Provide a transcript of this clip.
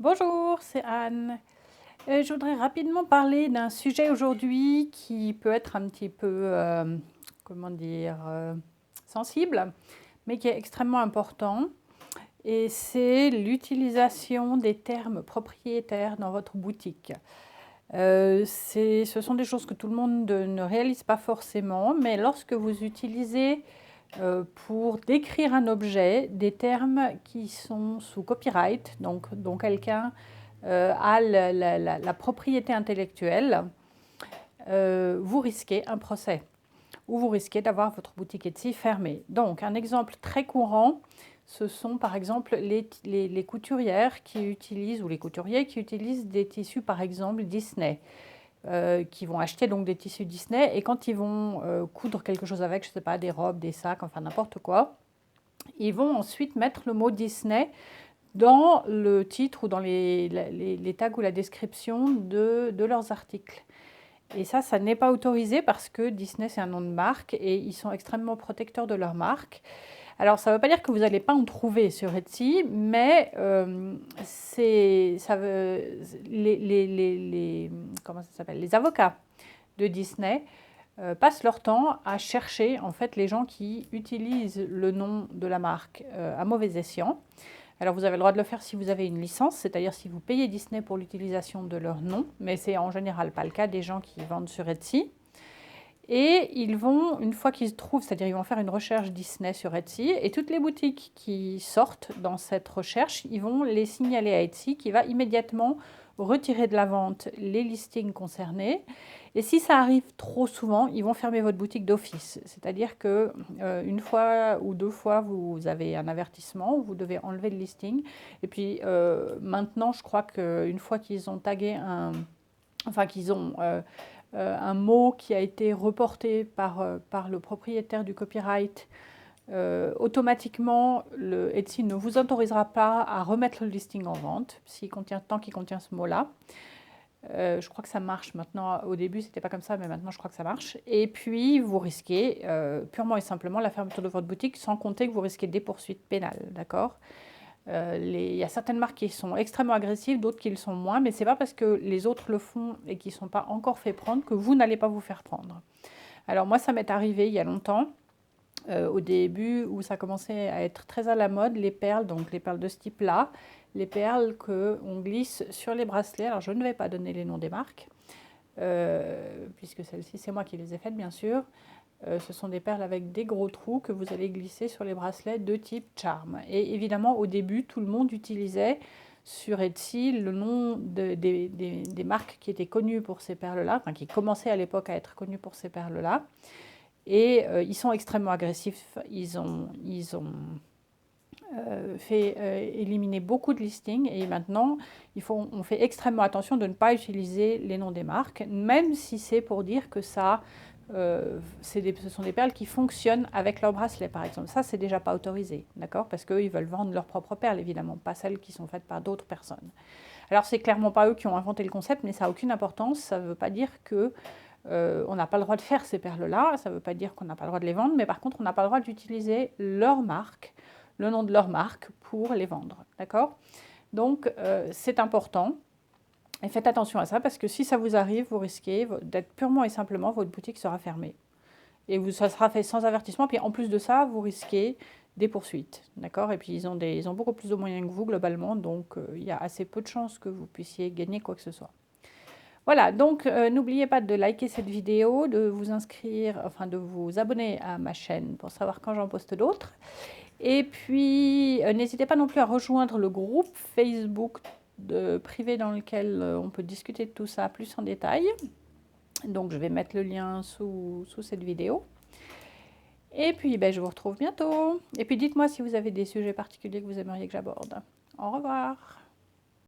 Bonjour, c'est Anne. Je voudrais rapidement parler d'un sujet aujourd'hui qui peut être un petit peu, comment dire, sensible, mais qui est extrêmement important. Et c'est l'utilisation des termes propriétaires dans votre boutique. Ce sont des choses que tout le monde ne réalise pas forcément, mais lorsque vous utilisez pour décrire un objet des termes qui sont sous copyright, donc dont quelqu'un a la propriété intellectuelle, vous risquez un procès ou vous risquez d'avoir votre boutique Etsy fermée. Donc un exemple très courant, ce sont par exemple les couturières qui utilisent, ou les couturiers qui utilisent des tissus par exemple Disney. Qui vont acheter donc des tissus Disney et quand ils vont coudre quelque chose avec, je ne sais pas, des robes, des sacs, enfin n'importe quoi, ils vont ensuite mettre le mot Disney dans le titre ou dans les tags ou la description de leurs articles. Et ça n'est pas autorisé parce que Disney, c'est un nom de marque et ils sont extrêmement protecteurs de leur marque. Alors, ça ne veut pas dire que vous n'allez pas en trouver sur Etsy, mais comment ça s'appelle, les avocats de Disney passent leur temps à chercher en fait les gens qui utilisent le nom de la marque à mauvais escient. Alors vous avez le droit de le faire si vous avez une licence, c'est-à-dire si vous payez Disney pour l'utilisation de leur nom, mais c'est en général pas le cas des gens qui vendent sur Etsy. Et ils vont, une fois qu'ils trouvent, c'est-à-dire ils vont faire une recherche Disney sur Etsy, et toutes les boutiques qui sortent dans cette recherche, ils vont les signaler à Etsy, qui va immédiatement retirer de la vente les listings concernés. Et si ça arrive trop souvent, ils vont fermer votre boutique d'office. C'est-à-dire que une fois ou deux fois, vous avez un avertissement, vous devez enlever le listing. Et puis maintenant, je crois qu'une fois qu'ils ont tagué qu'ils ont un mot qui a été reporté par le propriétaire du copyright, automatiquement, le Etsy ne vous autorisera pas à remettre le listing en vente tant qu'il contient ce mot-là. Je crois que ça marche maintenant. Au début, c'était pas comme ça, mais maintenant, je crois que ça marche. Et puis, vous risquez purement et simplement la fermeture de votre boutique, sans compter que vous risquez des poursuites pénales, d'accord ? Il y a certaines marques qui sont extrêmement agressives, d'autres qui le sont moins, mais ce n'est pas parce que les autres le font et qu'ils ne sont pas encore fait prendre que vous n'allez pas vous faire prendre. Alors moi, ça m'est arrivé il y a longtemps, au début où ça commençait à être très à la mode, les perles, donc les perles de ce type-là, les perles qu'on glisse sur les bracelets. Alors je ne vais pas donner les noms des marques, puisque celles-ci, c'est moi qui les ai faites, bien sûr. Ce sont des perles avec des gros trous que vous allez glisser sur les bracelets de type charme. Et évidemment, au début, tout le monde utilisait sur Etsy le nom des marques qui étaient connues pour ces perles-là, enfin qui commençaient à l'époque à être connues pour ces perles-là. Et ils sont extrêmement agressifs. Ils ont fait éliminer beaucoup de listings et maintenant, on fait extrêmement attention de ne pas utiliser les noms des marques, même si c'est pour dire que ce sont des perles qui fonctionnent avec leur bracelet, par exemple. Ça, c'est déjà pas autorisé, d'accord? Parce qu'eux, ils veulent vendre leurs propres perles, évidemment, pas celles qui sont faites par d'autres personnes. Alors, c'est clairement pas eux qui ont inventé le concept, mais ça n'a aucune importance. Ça ne veut pas dire que on n'a pas le droit de faire ces perles-là. Ça ne veut pas dire qu'on n'a pas le droit de les vendre, mais par contre, on n'a pas le droit d'utiliser leur marque, le nom de leur marque, pour les vendre, d'accord? Donc, c'est important. Et faites attention à ça parce que si ça vous arrive, vous risquez d'être purement et simplement, votre boutique sera fermée. Et ça sera fait sans avertissement. Puis en plus de ça, vous risquez des poursuites. D'accord? Et puis ils ont beaucoup plus de moyens que vous globalement. Donc il y a assez peu de chances que vous puissiez gagner quoi que ce soit. Voilà, donc n'oubliez pas de liker cette vidéo, de vous inscrire, enfin de vous abonner à ma chaîne pour savoir quand j'en poste d'autres. Et puis, n'hésitez pas non plus à rejoindre le groupe Facebook privé dans lequel on peut discuter de tout ça plus en détail. Donc, je vais mettre le lien sous cette vidéo. Et puis, je vous retrouve bientôt. Et puis, dites-moi si vous avez des sujets particuliers que vous aimeriez que j'aborde. Au revoir.